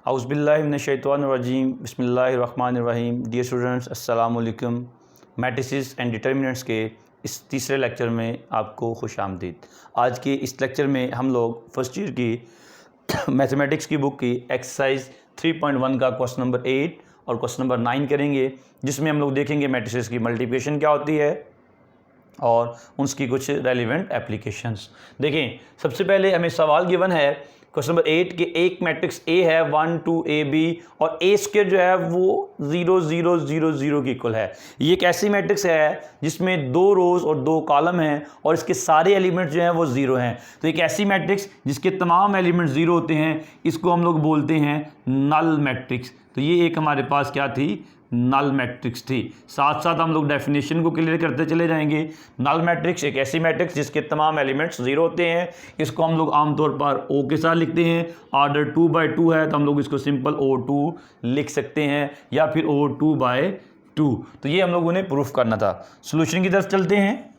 औज़ुबिल्लाहिमिनश्शैतानिर्रजीम बिस्मिल्लाहिर्रहमानिर्रहीम। Dear students, अस्सलाम वालेकुम। मैट्रिसेस एंड डिटर्मिनेंट्स के इस तीसरे लेक्चर में आपको खुश आमदीद। आज के इस लेक्चर में हम लोग फर्स्ट ईयर की मैथमेटिक्स की बुक की एक्सरसाइज 3.1 का क्वेश्चन नंबर 8 और क्वेश्चन नंबर 9 करेंगे, जिसमें हम लोग देखेंगे मैट्रिसेस की मल्टीप्लिकेशन क्या होती है और उसकी कुछ रेलिवेंट एप्लीकेशंस। देखें, सबसे पहले हमें सवाल गिवन है क्वेश्चन नंबर 8 के एक मैट्रिक्स ए है 1 2 ए बी और ए स्क्वायर जो है वो 0 0 0 0 के इक्वल है। ये एक ऐसी मैट्रिक्स है जिसमें 2 रोज और 2 कॉलम हैं और इसके सारे एलिमेंट्स जो हैं वो 0 हैं। तो एक ऐसी मैट्रिक्स जिसके तमाम एलिमेंट्स 0 होते हैं, इसको हम लोग बोलते हैं नल मैट्रिक्स। तो ये एक हमारे पास क्या थी, नल मैट्रिक्स थी। साथ साथ हम लोग डेफिनेशन को क्लियर करते चले जाएंगे। नल मैट्रिक्स एक ऐसी मैट्रिक्स जिसके तमाम एलिमेंट्स 0 होते हैं। इसको हम लोग आमतौर पर O के साथ लिखते हैं। ऑर्डर 2/2 है तो हम लोग इसको सिंपल O2 लिख सकते हैं या फिर O2/2। तो ये हम लोगों ने प्रूफ करना था। सोल्यूशन की तरफ चलते हैं।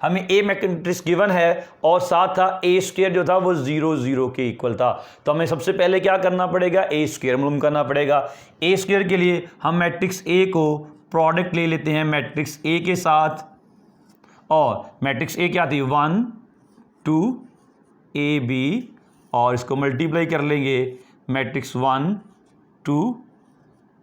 हमें ए मैट्रिक्स गिवन है और साथ था ए स्क्वायर जो था वो 0 0 के इक्वल था। तो हमें सबसे पहले क्या करना पड़ेगा, ए स्क्वायर मालूम करना पड़ेगा। ए स्क्वायर के लिए हम मैट्रिक्स ए को प्रोडक्ट ले लेते हैं मैट्रिक्स ए के साथ, और मैट्रिक्स ए क्या थी 1 2 ए बी, और इसको मल्टीप्लाई कर लेंगे मैट्रिक्स 1 2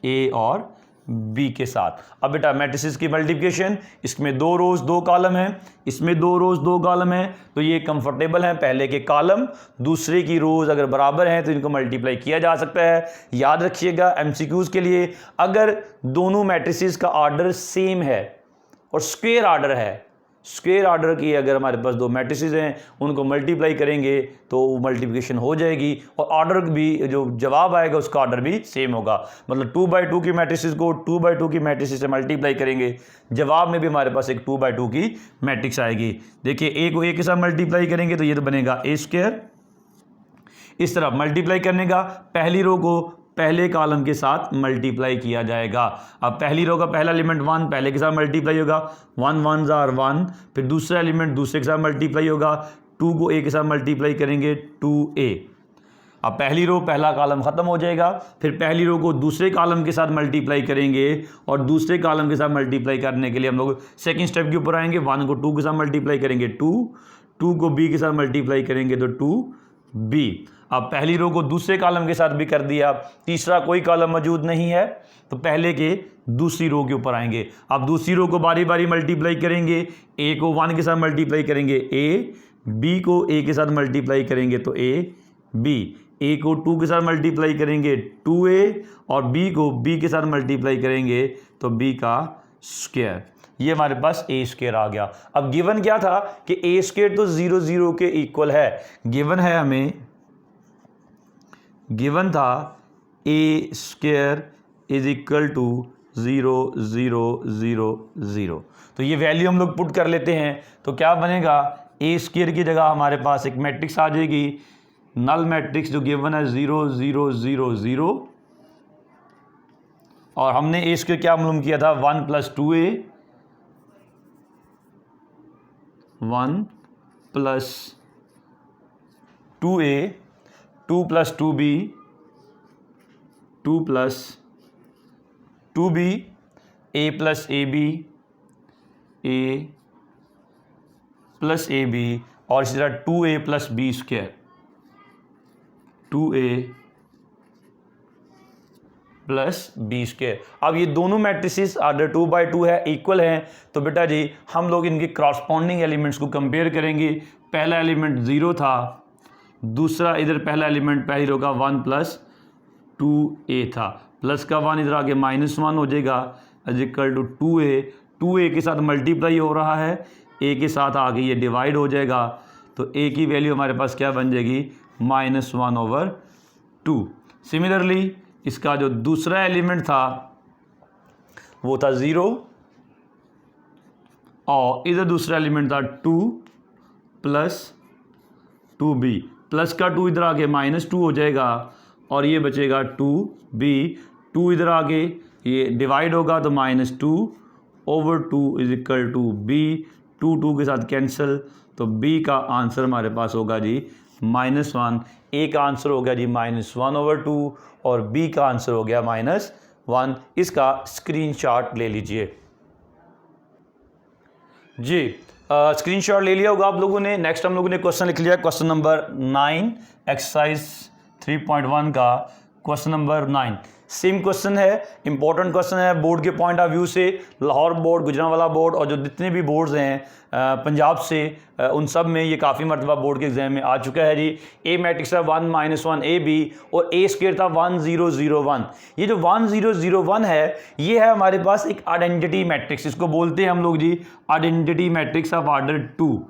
ए और बी के साथ। अब बेटा मैट्रिसेस की मल्टीप्लिकेशन, इसमें 2 रोज 2 कॉलम है, इसमें 2 रोज 2 कॉलम है, तो ये कंफर्टेबल है। पहले के कॉलम दूसरे की रोज अगर बराबर हैं तो इनको मल्टीप्लाई किया जा सकता है। याद रखिएगा एमसीक्यूज के लिए, अगर दोनों मैट्रिसेस का ऑर्डर सेम है और स्क्वायर ऑर्डर है, स्क्वायर ऑर्डर की अगर हमारे पास 2 मैट्रिसेस हैं उनको मल्टीप्लाई करेंगे तो मल्टीप्लिकेशन हो जाएगी और ऑर्डर भी, जो जवाब आएगा उसका ऑर्डर भी सेम होगा। मतलब 2/2 की मैट्रिसेस को 2/2 की मैट्रिसेस से मल्टीप्लाई करेंगे, जवाब में भी हमारे पास एक 2/2 की मैट्रिक्स आएगी। देखिए ए को ए के साथ मल्टीप्लाई करेंगे तो ये तो बनेगा ए स्क्वायर। इस तरफ मल्टीप्लाई करने का पहली रो को पहले कॉलम के साथ मल्टीप्लाई किया जाएगा। अब पहली रो का पहला एलिमेंट 1 पहले के साथ मल्टीप्लाई होगा, 1 1 जार 1, फिर दूसरा एलिमेंट दूसरे के साथ मल्टीप्लाई होगा, 2 को ए के साथ मल्टीप्लाई करेंगे 2a। अब पहली रो पहला कॉलम खत्म हो जाएगा, फिर पहली रो को दूसरे कॉलम के साथ मल्टीप्लाई करेंगे और दूसरे कॉलम के साथ मल्टीप्लाई करने के लिए हम लोग सेकंड स्टेप के ऊपर आएंगे। 1 को 2 के साथ मल्टीप्लाई करेंगे 2, 2 को b के साथ मल्टीप्लाई करेंगे तो 2b। अब पहली रो को दूसरे कॉलम के साथ भी कर दिया, तीसरा कोई कॉलम मौजूद नहीं है तो पहले के दूसरी रो के ऊपर आएंगे। अब दूसरी रो को बारी बारी मल्टीप्लाई करेंगे, a को 1 के साथ मल्टीप्लाई करेंगे a, b को a के साथ मल्टीप्लाई करेंगे तो b, a को 2 के साथ मल्टीप्लाई करेंगे 2a और b को b के साथ मल्टीप्लाई करेंगे तो b का स्क्वायर। ये हमारे पास ए स्क्वायर आ गया। अब गिवन क्या था कि ए स्क्वायर तो 0 0 के इक्वल है। गिवन है, हमें गिवन था ए स्क्वायर इज इक्वल टू 0 0 0 0। तो ये वैल्यू हम लोग पुट कर लेते हैं तो क्या बनेगा, ए स्क्वायर की जगह हमारे पास एक मैट्रिक्स आ जाएगी, नल मैट्रिक्स जो गिवन है 0 0 0 0, और हमने ए स्क्वायर क्या मालूम किया था 1 + 2a 1 + 2a 2 + 2b 2 + 2b a + ab a + ab, और इसी तरह 2a + b square 2a + b square. अब ये दोनों मैट्रिसेस ऑर्डर 2/2 है, इक्वल हैं, तो बेटा जी हम लोग इनके क्रॉसपॉन्डिंग एलिमेंट्स को कंपेयर करेंगे। पहला एलिमेंट 0 था, दूसरा इधर पहला एलिमेंट पहली रो का 1 + 2a था, प्लस का 1 इधर आगे -1 हो जाएगा is equal to 2a। 2a के साथ मल्टीप्लाई हो रहा है, a के साथ आगे ये डिवाइड हो जाएगा तो a की वैल्यू हमारे पास क्या बन जाएगी -1/2। सिमिलरली इसका जो दूसरा एलिमेंट था वो था 0 और इधर दूसरा एलिमेंट था 2 + 2b, प्लस का 2 इधर आगे -2 हो जाएगा और ये बचेगा 2b। 2 इधर आगे ये डिवाइड होगा तो -2/2 इज इक्वल टू b। 2 2 के साथ कैंसिल, तो b का आंसर हमारे पास होगा जी -1। ए का आंसर हो गया जी -1/2 और बी का आंसर हो गया -1। इसका स्क्रीनशॉट ले लीजिए जी। स्क्रीनशॉट ले लिया होगा आप लोगों ने। नेक्स्ट हम लोगों ने क्वेश्चन लिख लिया, क्वेश्चन नंबर 9, एक्सरसाइज 3.1 का क्वेश्चन नंबर 9। सेम क्वेश्चन है, इंपॉर्टेंट क्वेश्चन है बोर्ड के पॉइंट ऑफ व्यू से। लाहौर बोर्ड, गुजरांवाला बोर्ड और जो जितने भी बोर्ड्स हैं पंजाब से, उन सब में ये काफ़ी मरतबा बोर्ड के एग्जाम में आ चुका है जी। ए मैट्रिक्स था 1 - 1 ए बी और ए स्क्वायर था 1001। ये जो 1001 है ये है हमारे पास एक आइडेंटिटी मैट्रिक्स, इसको बोलते हैं हम लोग जी identity matrix of order 2।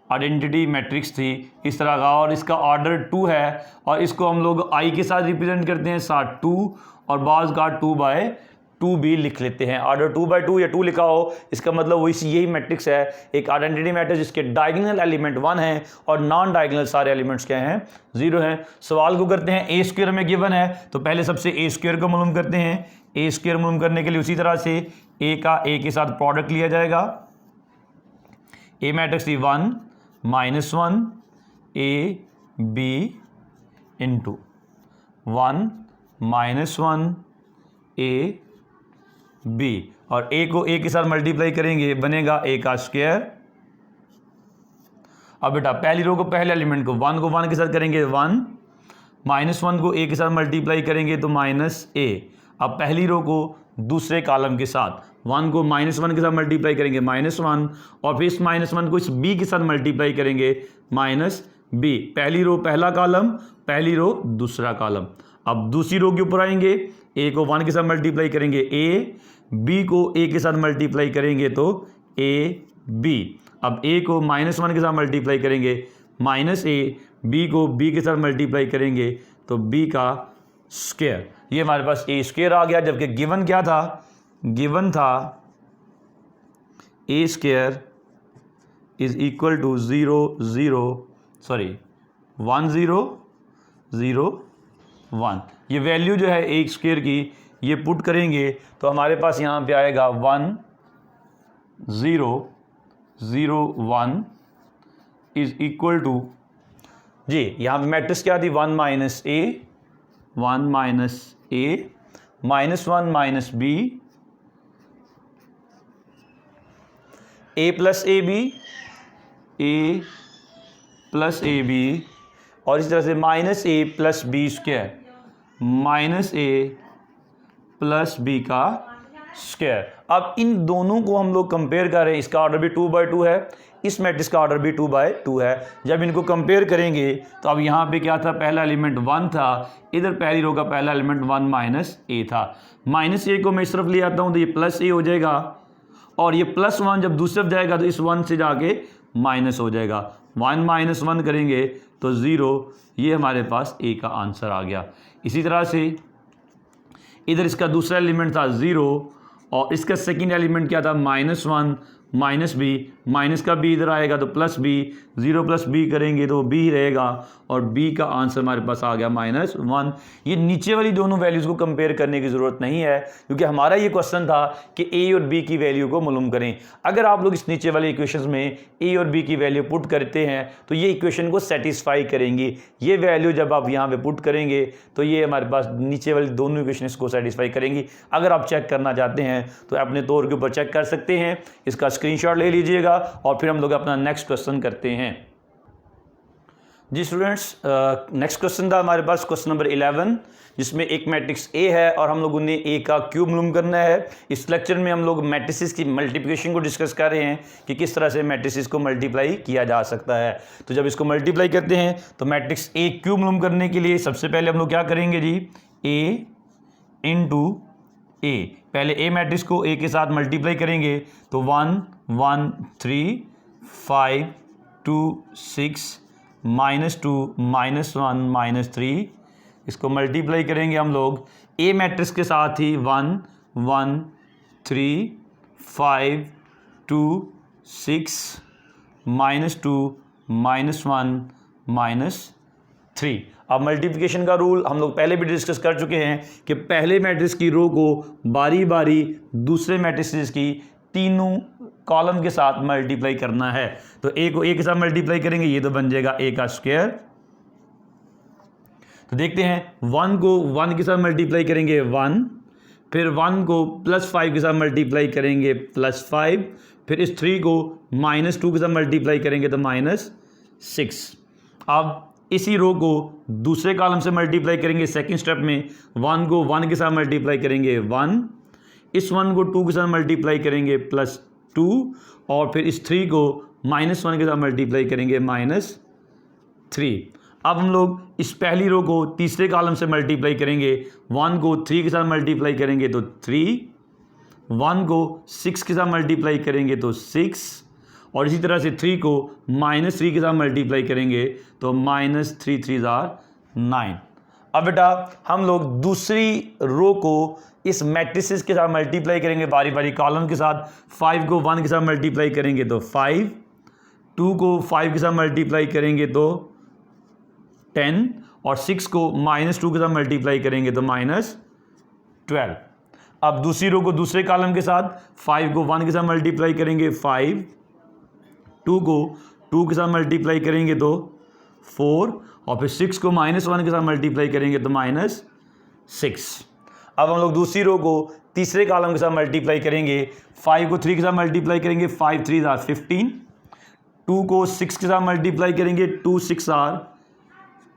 Identity matrix थी इस तरह का और इसका ऑर्डर 2 है और इसको हम लोग आई के साथ रिप्रेजेंट करते हैं, साथ 2 और बाज का 2/2 भी लिख लेते हैं। ऑर्डर 2/2 या 2 लिखा हो इसका मतलब वही यही मैट्रिक्स है, एक आइडेंटिटी मैट्रिक्स जिसके डायगोनल एलिमेंट 1 है और नॉन डायगोनल सारे एलिमेंट्स क्या हैं, 0 हैं। सवाल को करते हैं, ए स्क्वायर में गिवन है तो पहले सबसे ए स्क्वायर को मालूम करते हैं। ए स्क्वायर मालूम करने के लिए उसी तरह से ए का ए के साथ प्रोडक्ट लिया जाएगा। ए मैट्रिक्स थी 1 - 1 A B into 1 - 1 A B और ए को ए के साथ मल्टीप्लाई करेंगे बनेगा ए का स्क्वायर। अब बेटा पहली रो को पहले एलिमेंट को 1 को 1 के साथ करेंगे 1 -1 को ए के साथ मल्टीप्लाई करेंगे तो -a। अब पहली रो को दूसरे कॉलम के साथ 1 को -1 के साथ मल्टीप्लाई करेंगे -1 और फिर इस -1 को इस b के साथ मल्टीप्लाई करेंगे -b। पहली रो पहला कॉलम, पहली रो दूसरा कॉलम। अब दूसरी रो के ऊपर आएंगे, a को 1 के साथ मल्टीप्लाई करेंगे a, b को a के साथ मल्टीप्लाई करेंगे तो ab। अब a को -1 के साथ मल्टीप्लाई करेंगे -a, b को b के साथ मल्टीप्लाई करेंगे तो b का स्क्वायर। ये हमारे पास ए स्क्वायर आ गया, जबकि गिवन क्या था, गिवन था ए स्क्वायर इज इक्वल टू 1001। ये वैल्यू जो है ए स्क्वायर की ये पुट करेंगे तो हमारे पास यहाँ पे आएगा 1001 इज इक्वल टू जी, यहाँ पे मैट्रिक्स क्या थी 1 - a, 1 - a, -1 - b, a + ab, a + ab और इस तरह से -a + b square, -a + b का स्क्वायर। अब इन दोनों को हम लोग कंपेयर करें, इसका ऑर्डर भी 2/2 है, इस मैट्रिक्स का ऑर्डर भी 2/2 है। जब इनको कंपेयर करेंगे तो अब यहाँ पे क्या था, पहला एलिमेंट 1 था, इधर पहली रो का पहला एलिमेंट 1 - a था। -a को मैं इस तरफ ले आता हूँ तो ये +a हो जाएगा और ये +1 जब दूसरी तरफ जाएगा तो इस 1 से जाके माइनस हो जाएगा। 1 - 1 करेंगे तो 0, ये हमारे पास a का आंसर आ गया। इसी तरह से इधर इसका दूसरा एलिमेंट था 0 और इसका सेकंड एलिमेंट क्या था -1 -b, माइनस का b इधर आएगा तो +b, 0 + b करेंगे तो b ही रहेगा और b का आंसर हमारे पास आ गया -1। ये नीचे वाली दोनों वैल्यूज़ को कंपेयर करने की ज़रूरत नहीं है क्योंकि हमारा ये क्वेश्चन था कि a और b की वैल्यू को मालूम करें। अगर आप लोग इस नीचे वाले इक्वेशंस में a और b की वैल्यू पुट करते हैं तो ये इक्वेशन को सेटिस्फाई करेंगी। ये वैल्यू जब आप यहाँ पे पुट करेंगे तो ये हमारे पास नीचे वाली दोनों इक्वेशंस को सेटिस्फाई करेंगी। अगर आप चेक करना चाहते हैं तो अपने तौर के ऊपर चेक कर सकते हैं, इसका स्क्रीनशॉट ले लीजिएगा और फिर हम लोग अपना नेक्स्ट क्वेश्चन करते हैं जी। स्टूडेंट्स, नेक्स्ट क्वेश्चन था हमारे पास क्वेश्चन नंबर 11 जिसमें एक मैट्रिक्स ए है और हम लोगों ने ए का क्यूब मालूम करना है। इस लेक्चर में हम लोग मैट्रिसेस की मल्टीप्लिकेशन को डिस्कस कर रहे हैं कि किस तरह से मैट्रिसेस को मल्टीप्लाई किया जा सकता है। तो जब इसको मल्टीप्लाई करते हैं तो मैट्रिक्स ए क्यूब मालूम करने के लिए सबसे पहले हम लोग क्या करेंगे जी, ए इंटू ए, पहले ए मैट्रिक्स को ए के साथ मल्टीप्लाई करेंगे तो 1 1 3 5 2 6 -2 -1 -3, इसको मल्टीप्लाई करेंगे हम लोग ए मैट्रिक्स के साथ ही 1 1 3 5 2 6 -2 -1 -3। अब मल्टीप्लिकेशन का रूल हम लोग पहले भी डिस्कस कर चुके हैं कि पहले मैट्रिक्स की रो को बारी बारी दूसरे मैट्रिक्स की तीनों कॉलम के साथ मल्टीप्लाई करना है। तो ए को ए के साथ मल्टीप्लाई करेंगे, ये तो बन जाएगा ए का स्क्वायर। तो देखते हैं 1 को 1 के साथ मल्टीप्लाई करेंगे 1, फिर 1 को +5 के साथ मल्टीप्लाई करेंगे +5, फिर इस 3 को -2 के साथ मल्टीप्लाई करेंगे तो -6। अब इसी रो को दूसरे कॉलम से मल्टीप्लाई करेंगे सेकंड स्टेप में। 1 को 1 के साथ मल्टीप्लाई करेंगे 1, इस 1 को 2 के साथ मल्टीप्लाई करेंगे +2, और फिर इस 3 को -1 के साथ मल्टीप्लाई करेंगे -3। अब हम लोग इस पहली रो को तीसरे कॉलम से मल्टीप्लाई करेंगे। 1 को 3 के साथ मल्टीप्लाई करेंगे तो 3, 1 को 6 के साथ मल्टीप्लाई करेंगे तो 6, और इसी तरह से 3 को -3 के साथ मल्टीप्लाई करेंगे तो -3 3 9। अब बेटा हम लोग दूसरी रो को इस मैट्रिसेस के साथ मल्टीप्लाई करेंगे बारी बारी कॉलम के साथ। 5 को 1 के साथ मल्टीप्लाई करेंगे तो 5, 2 को 5 के साथ मल्टीप्लाई करेंगे तो 10, और 6 को -2 के साथ मल्टीप्लाई करेंगे तो -12। अब दूसरी रो को दूसरे कॉलम के साथ 5 को 1 के साथ मल्टीप्लाई करेंगे 5, 2 को 2 के साथ मल्टीप्लाई करेंगे तो 4, और फिर 6 को -1 के साथ मल्टीप्लाई करेंगे तो -6। अब हम लोग दूसरी रो को तीसरे कॉलम के साथ मल्टीप्लाई करेंगे। 5 को 3 के साथ मल्टीप्लाई करेंगे, 5 3 15, 2 को 6 के साथ मल्टीप्लाई करेंगे, 2 6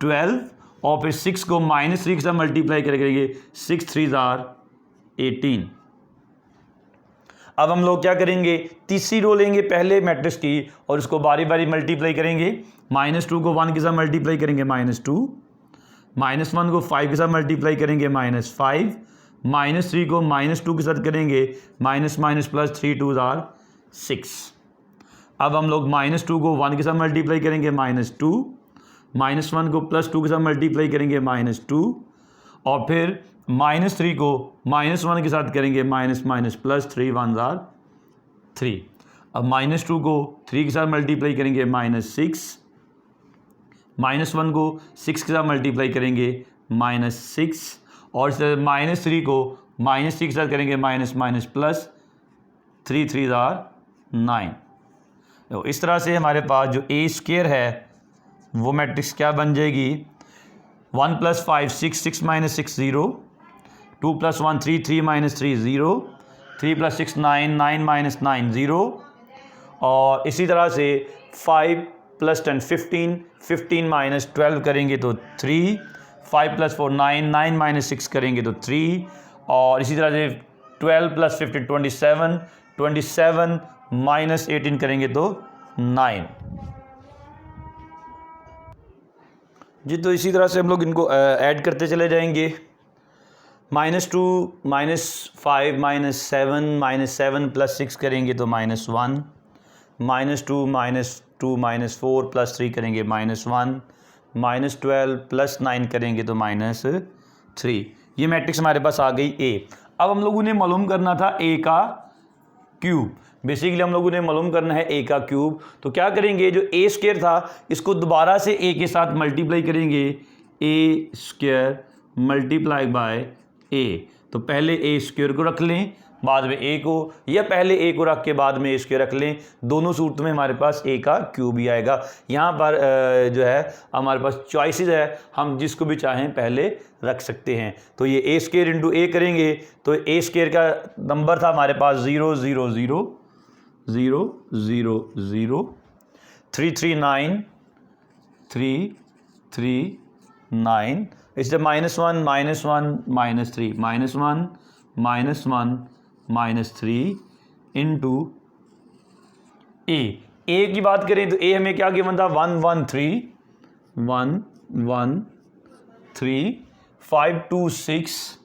12, और फिर 6 को -3 के साथ मल्टीप्लाई करेंगे, 6 3 18। अब हम लोग क्या करेंगे, तीसरी रो लेंगे पहले मैट्रिक्स की और उसको बारी बारी मल्टीप्लाई करेंगे। -2 को 1 के साथ मल्टीप्लाई करेंगे -2, -1 को 5 के साथ मल्टीप्लाई करेंगे -5, -3 को -2 के साथ करेंगे -3 2 6। अब हम लोग -2 को 1 के साथ मल्टीप्लाई करेंगे -2, -1 को +2 के साथ मल्टीप्लाई करेंगे -2, और फिर -3 को -1 के साथ करेंगे -3 1 3। अब -2 को 3 के साथ मल्टीप्लाई करेंगे -6, -1 को 6 के साथ मल्टीप्लाई करेंगे -6, और इस तरह -3 को -3 के साथ करेंगे -3 3 9। तो इस तरह से हमारे पास जो ए स्क्वायर है वो मैट्रिक्स क्या बन जाएगी, 1 + 5 6 6 - 6 0, 2 + 1 3 3 - 3 0, 3 + 6 9 9 - 9 0, और इसी तरह से 5 + 10 15 15 - 12 करेंगे तो 3, 5 + 4 9 9 - 6 करेंगे तो 3, और इसी तरह से 12 + 15 27 27 - 18 करेंगे तो 9 जी। तो इसी तरह से हम लोग इनको ऐड करते चले जाएंगे। -2 -5 -7 7 + 6 करेंगे तो -1, -2 -2 -4 + 3 करेंगे -1, -12 + 9 करेंगे तो -3। ये मैट्रिक्स हमारे पास आ गई ए। अब हम लोगों ने मालूम करना था ए का क्यूब। बेसिकली हम लोगों ने मालूम करना है ए का क्यूब। तो क्या करेंगे, जो ए स्क्वायर था इसको दोबारा से ए के साथ मल्टीप्लाई करेंगे, ए स्क्वायर मल्टीप्लाई बाय ए। तो पहले ए स्क्वायर को रख लें, बाद में ए को, या पहले ए को रख के बाद में ए स्क्वायर रख लें। दोनों सूरत में हमारे पास ए का क्यूब ही आएगा। यहाँ पर जो है हमारे पास चॉइसेस है, हम जिसको भी चाहें पहले रख सकते हैं। तो ये ए स्क्वायर इंटू ए करेंगे तो ए स्क्वायर का नंबर था हमारे पास 0 0 0 0 0 0 3 3 9 3 3 9, इससे -1 -1 -3 -1 -3 इंटू ए की बात करें तो ए हमें क्या गिवन था, 1 1 3 1 1 3 5 2 6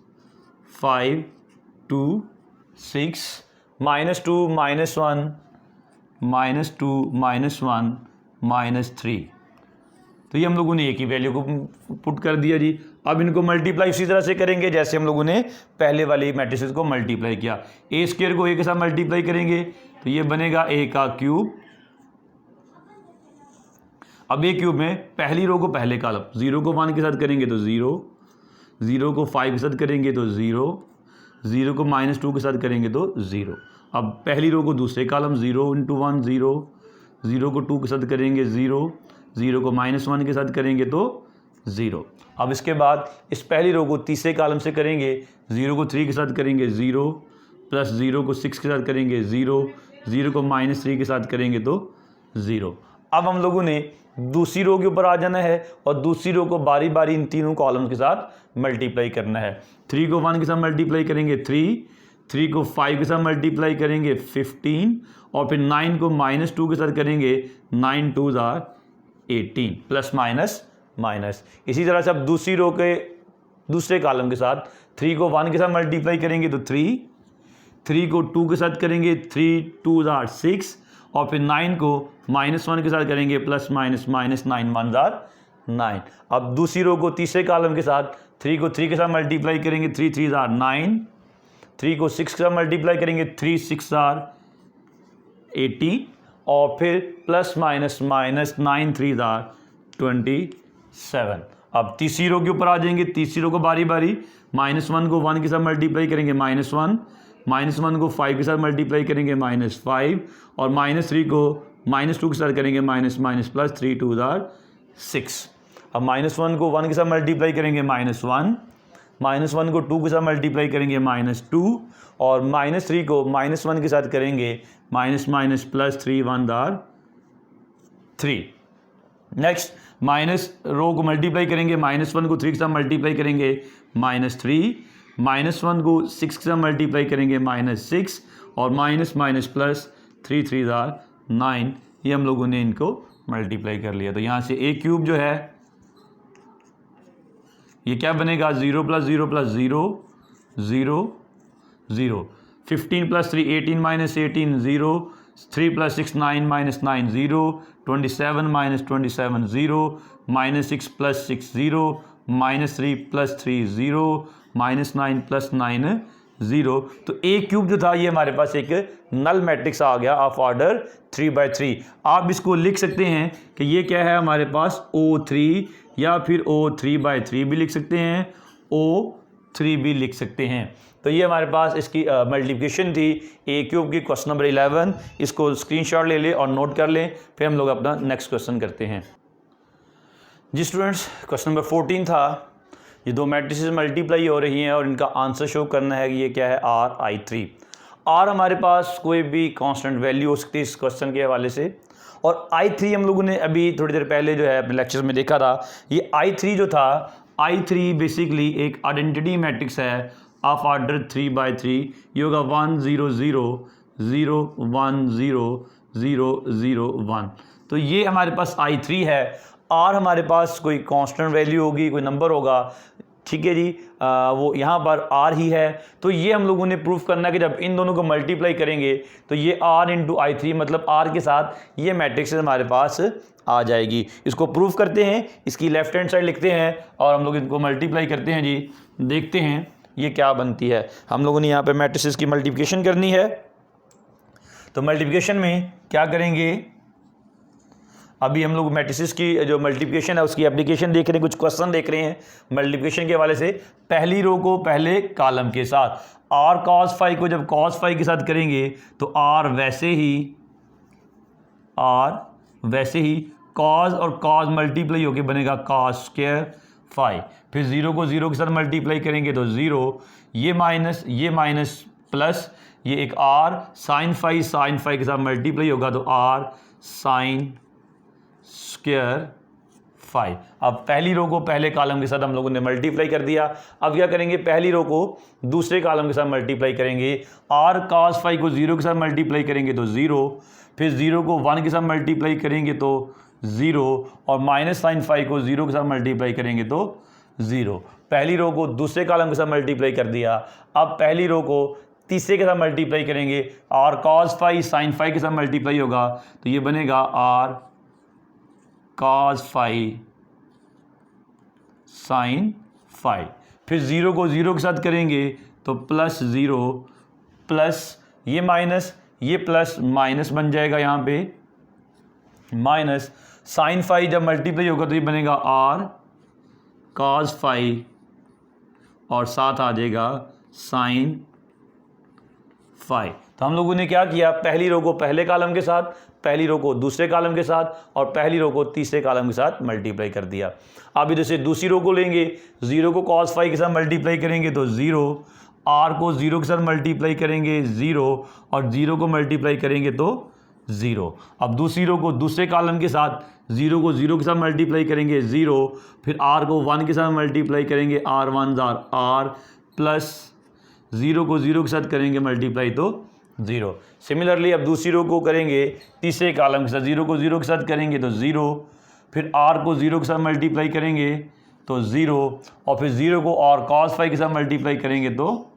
5 2 6 -2 -1 -2 -1 -3। तो ये हम लोगों ने ए की वैल्यू को पुट कर दिया जी। अब इनको मल्टीप्लाई उसी तरह से करेंगे जैसे हम लोगों ने पहले वाली मैट्रिसेस को मल्टीप्लाई किया। ए स्क्वायर को ए के साथ मल्टीप्लाई करेंगे तो ये बनेगा ए का क्यूब। अब ए क्यूब में पहली रो को पहले कॉलम, 0 को 1 के साथ करेंगे तो 0, 0 को 5 के साथ करेंगे तो 0, 0 को -2 के साथ करेंगे तो 0। अब पहली रो को दूसरे कॉलम 0 × 1 0, 0 को 2 के साथ करेंगे 0, 0 को -1 के साथ करेंगे तो 0। अब इसके बाद इस पहली रो को तीसरे कॉलम से करेंगे, 0 को 3 के साथ करेंगे 0, प्लस 0 को 6 के साथ करेंगे 0, 0 को -3 के साथ करेंगे तो 0। अब हम लोगों ने दूसरी रो के ऊपर आ जाना है और दूसरी रो को बारी बारी इन तीनों कॉलम्स के साथ मल्टीप्लाई करना है। 3 को 1 के साथ मल्टीप्लाई करेंगे 3 को 5 के साथ मल्टीप्लाई करेंगे 15 और फिर 9 को -2 के साथ करेंगे 9 2s are 18 plus minus minus. इसी तरह से अब दूसरी रो के दूसरे कॉलम के साथ 3 को 1 के साथ मल्टीप्लाई करेंगे तो 3 को 2 के साथ करेंगे 3 2s are 6 और फिर 9 को -1 के साथ करेंगे plus minus minus 9 1s are 9। अब दूसरी रो को तीसरे कॉलम के साथ 3 को 3 के साथ मल्टीप्लाई करेंगे 3 3s are 9, 3 को 6 के साथ मल्टीप्लाई करेंगे 3 6s are 18 और फिर plus minus minus 9 3s are 27। अब तीसरी रो के ऊपर आ जाएंगे, तीसरी रो को बारी बारी -1 को 1 के साथ मल्टीप्लाई करेंगे -1 को 5 के साथ मल्टीप्लाई करेंगे -5 और -3 को -2 के साथ करेंगे minus minus plus 3 2s are 6। अब -1 को 1 के साथ मल्टीप्लाई करेंगे -1 को 2 के साथ मल्टीप्लाई करेंगे -2 और -3 को -1 के साथ करेंगे minus minus plus 3 1s are 3। Next minus rho को मल्टीप्लाई करेंगे, -1 को 3 के साथ मल्टीप्लाई करेंगे -3, -1 को 6 के साथ मल्टीप्लाई करेंगे -6 और minus minus plus 3 3s are 9। ये हम लोगों ने इनको मल्टीप्लाई कर लिया। तो यहाँ से a³ जो है ये क्या बनेगा 0 + 0 + 0 0 0, 15 + 3 18 - 18 0, 3 + 6 9 - 9 0, 27 - 27 0, -6 + 6 0, -3 + 3 0, -9 + 9 0। तो a³ जो था ये हमारे पास एक नल मैट्रिक्स आ गया ऑफ ऑर्डर 3/3। आप इसको लिख सकते हैं कि ये क्या है हमारे पास O3 या फिर O3/3 भी लिख सकते हैं, O3 भी लिख सकते हैं। तो ये हमारे पास इसकी मल्टीप्लिकेशन थी a³ की क्वेश्चन नंबर 11। इसको स्क्रीनशॉट ले लें और नोट कर लें, फिर हम लोग अपना नेक्स्ट क्वेश्चन करते हैं। जी स्टूडेंट्स, क्वेश्चन नंबर 14 था। ये दो मैट्रिसेस मल्टीप्लाई हो रही हैं और इनका आंसर शो करना है कि ये क्या है RI3। R हमारे पास कोई भी कांस्टेंट वैल्यू हो सकती है इस क्वेश्चन के हवाले से, और I3 हम लोगों ने अभी थोड़ी देर पहले जो है अपने लेक्चर में देखा था। ये I3 जो था, I3 बेसिकली एक आइडेंटिटी मैट्रिक्स है ऑफ ऑर्डर 3/3। ये होगा 1 0 0 0 1 0 0 0 1। तो ये हमारे पास I3 है। R हमारे पास कोई कांस्टेंट वैल्यू होगी, कोई नंबर होगा, ठीक है जी, वो यहाँ पर R ही है। तो ये हम लोगों ने प्रूफ करना है कि जब इन दोनों को मल्टीप्लाई करेंगे तो ये R × I3 मतलब R के साथ ये मैट्रिक्स हमारे पास आ जाएगी। इसको प्रूफ करते हैं, इसकी लेफ्ट हैंड साइड लिखते हैं और हम लोग इनको मल्टीप्लाई करते हैं जी। देखते हैं ये क्या बनती है। हम लोगों ने यहाँ पे मैट्रिसेस की मल्टीप्लिकेशन करनी है। तो मल्टीप्लिकेशन में क्या करेंगे, अभी हम लोग मैट्रिसेस की जो मल्टीप्लिकेशन है उसकी एप्लीकेशन देख रहे हैं, कुछ क्वेश्चन देख रहे हैं मल्टीप्लिकेशन के हवाले से। पहली रो को पहले कॉलम के साथ r cos phi को जब cos phi के साथ करेंगे तो r वैसे ही cos और cos मल्टीप्लाई होके बनेगा cos² phi। फिर 0 को 0 के साथ मल्टीप्लाई करेंगे तो 0, ये माइनस प्लस, ये एक r sin phi के साथ मल्टीप्लाई होगा तो r sin² phi। अब पहली रो को पहले कॉलम के साथ हम लोगों ने मल्टीप्लाई कर दिया। अब क्या करेंगे, पहली रो को दूसरे कॉलम के साथ मल्टीप्लाई करेंगे। r cos phi को 0 के साथ मल्टीप्लाई करेंगे तो 0, फिर 0 को 1 के साथ मल्टीप्लाई करेंगे तो 0 और -sin phi को 0 के साथ मल्टीप्लाई करेंगे तो 0। पहली रो को दूसरे कॉलम के साथ मल्टीप्लाई कर दिया। अब पहली रो को तीसरे के साथ मल्टीप्लाई करेंगे, r cos phi sin phi के साथ मल्टीप्लाई होगा तो ये बनेगा r cos phi sin phi। फिर 0 को 0 के साथ करेंगे तो +0 प्लस ये प्लस माइनस बन जाएगा, यहाँ पे माइनस sin phi जब मल्टीप्लाई होगा तो ये बनेगा r cos phi और साथ आ जाएगा sin फाइव। तो हम लोगों ने क्या किया, पहली रो को पहले कॉलम के साथ, पहली रो को दूसरे कॉलम के साथ और पहली रो को तीसरे कॉलम के साथ मल्टीप्लाई कर दिया। अब इधर से दूसरी रो को लेंगे, 0 को cos फाइव के साथ मल्टीप्लाई करेंगे तो 0, r को 0 के साथ मल्टीप्लाई करेंगे 0 और 0 को मल्टीप्लाई करेंगे तो 0। अब दूसरी रो को दूसरे कॉलम के साथ 0 को 0 के साथ मल्टीप्लाई करेंगे 0, फिर r को 1 के साथ मल्टीप्लाई करेंगे r1 r प्लस 0 को 0 के साथ करेंगे मल्टीप्लाई तो 0। सिमिलरली अब दूसरी रो को करेंगे तीसरे कॉलम के साथ, 0 को 0 के साथ करेंगे तो 0, फिर r को 0 के साथ मल्टीप्लाई करेंगे तो 0 और फिर 0 को और cos फाइव के साथ मल्टीप्लाई करेंगे तो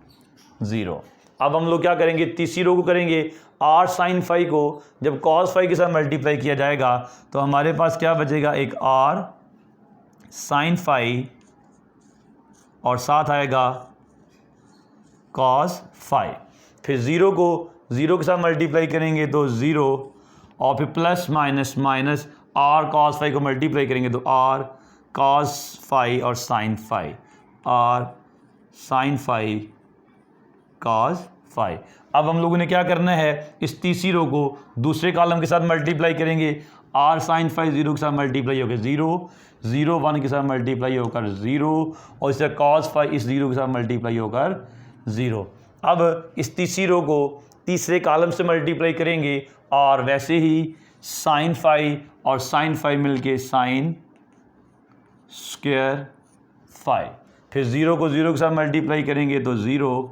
0। अब हम लोग क्या करेंगे, तीसरी रो को करेंगे r sin फाइव को जब cos फाइव के साथ मल्टीप्लाई किया जाएगा तो हमारे पास क्या बचेगा, एक r sin फाइव और साथ आएगा cos फाइव। फिर 0 को 0 के साथ मल्टीप्लाई करेंगे तो 0 और फिर plus minus minus r cos five को मल्टीप्लाई करेंगे तो r cos फाइव और sin five, r sin five cos five. अब हम लोगों ने क्या करना है, इस तीसरी रो को दूसरे कॉलम के साथ मल्टीप्लाई करेंगे, r sin फाइव 0 के साथ मल्टीप्लाई होकर 0, 0 1 के साथ मल्टीप्लाई होकर 0 और इससे cos फाइव इस 0 के साथ मल्टीप्लाई होकर 0। अब इस तीसरी रो को तीसरे कॉलम से मल्टीप्लाई करेंगे और वैसे ही sin फाइव और sin फाइव मिलके sin स्क्वायर फाइव, फिर 0 को 0 के साथ मल्टीप्लाई करेंगे तो 0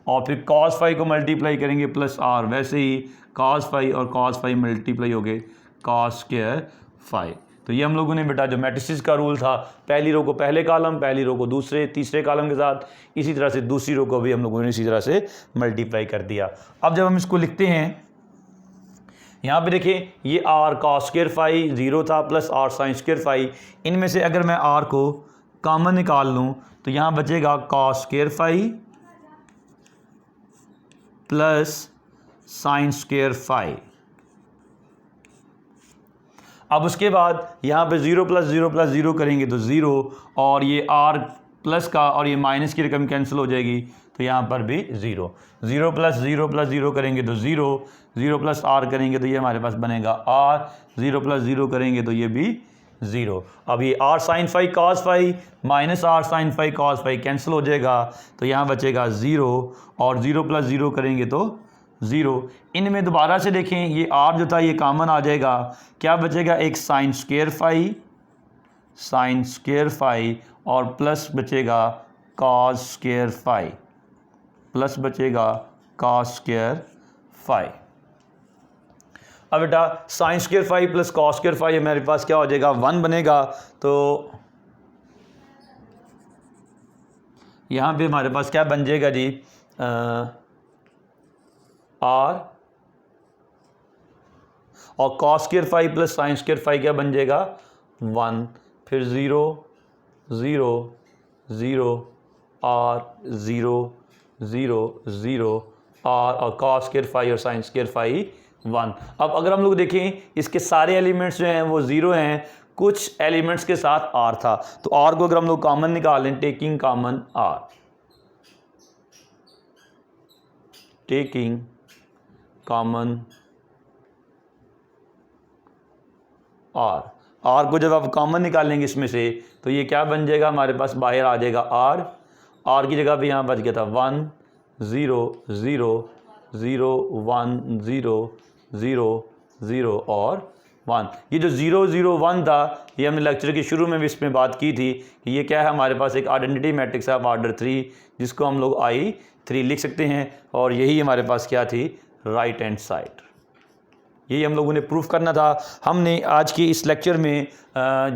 और फिर cos फाइव को मल्टीप्लाई करेंगे प्लस r, वैसे ही cos फाइव और cos फाइव मल्टीप्लाई हो गए cos स्क्वायर फाइव। तो ये हम लोगों ने बेटा जो मैट्रिसेस का रूल था, पहली रो को पहले कॉलम, पहली रो को दूसरे तीसरे कॉलम के साथ, इसी तरह से दूसरी रो को भी हम लोगों ने इसी तरह से मल्टीप्लाई कर दिया। अब जब हम इसको लिखते हैं, यहाँ पे देखिए ये r cos स्क्वायर फाइव 0 था plus r sin square five, इनमें से अगर मैं r को कॉमन निकाल लूँ तो यहाँ बचेगा cos square five plus sin square five. अब उसके बाद यहाँ पे 0 प्लस 0 प्लस 0 करेंगे तो 0 और ये r प्लस का और ये माइनस की रकम कैंसिल हो जाएगी तो यहाँ पर भी 0, 0 प्लस 0 प्लस 0 करेंगे तो 0, 0 प्लस r करेंगे तो ये हमारे पास बनेगा r, 0 प्लस 0 करेंगे तो ये भी 0। अब ये r sin five cos five minus r sin five cos five cancel हो जाएगा तो यहाँ बचेगा 0 और 0 प्लस 0 करेंगे तो 0। इनमें दोबारा से देखें ये r जो था ये कॉमन आ जाएगा, क्या बचेगा, एक sin स्क्वायर फाइव और प्लस बचेगा cos स्क्वायर फाइव, प्लस बचेगा cos स्क्वायर फाइव। अब बेटा sin square five plus cos square five हमारे पास क्या हो जाएगा, 1 बनेगा। तो यहाँ पे हमारे पास क्या बन जाएगा जी, r और cos square five plus sin square five क्या बन जाएगा, 1, फिर 0 0 0 r 0 0 0 r और cos स्क्वायर फाइव और sin स्क्वायर फाइव 1। अब अगर हम लोग देखें इसके सारे एलिमेंट्स जो हैं वो 0 हैं, कुछ एलिमेंट्स के साथ r था, तो r को अगर हम लोग कॉमन निकालें, taking common r, taking common r को जब आप कॉमन निकालेंगे इसमें से तो ये क्या बन जाएगा, हमारे पास बाहर आ जाएगा r की जगह पे यहाँ बच गया था 1 0 0 0 1 0 0 0 और 1। ये जो 0 0 1 था ये हमने लेक्चर के शुरू में भी इसमें बात की थी कि ये क्या है, हमारे पास एक आइडेंटिटी मैट्रिक्स है ऑफ ऑर्डर 3 जिसको हम लोग I3 लिख सकते हैं और यही हमारे पास क्या थी, राइट हैंड साइड। यही हम लोगों ने प्रूफ करना था। हमने आज के इस लेक्चर में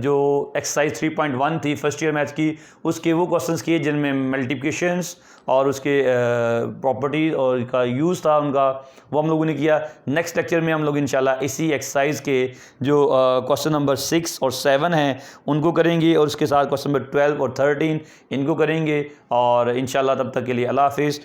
जो एक्सरसाइज 3.1 थी फर्स्ट ईयर मैथ्स की, उसके वो क्वेश्चंस किए जिनमें मल्टीप्लिकेशंस और उसके प्रॉपर्टीज़ और का यूज़ था उनका, वो हम लोगों ने किया। नेक्स्ट लेक्चर में हम लोग इंशाल्लाह इसी एक्सरसाइज के जो क्वेश्चन नंबर 6 और 7 हैं उनको करेंगे और उसके साथ क्वेश्चन नंबर 12 और 13 इनको करेंगे और इंशाल्लाह तब तक के लिए अल्लाह हाफिज़।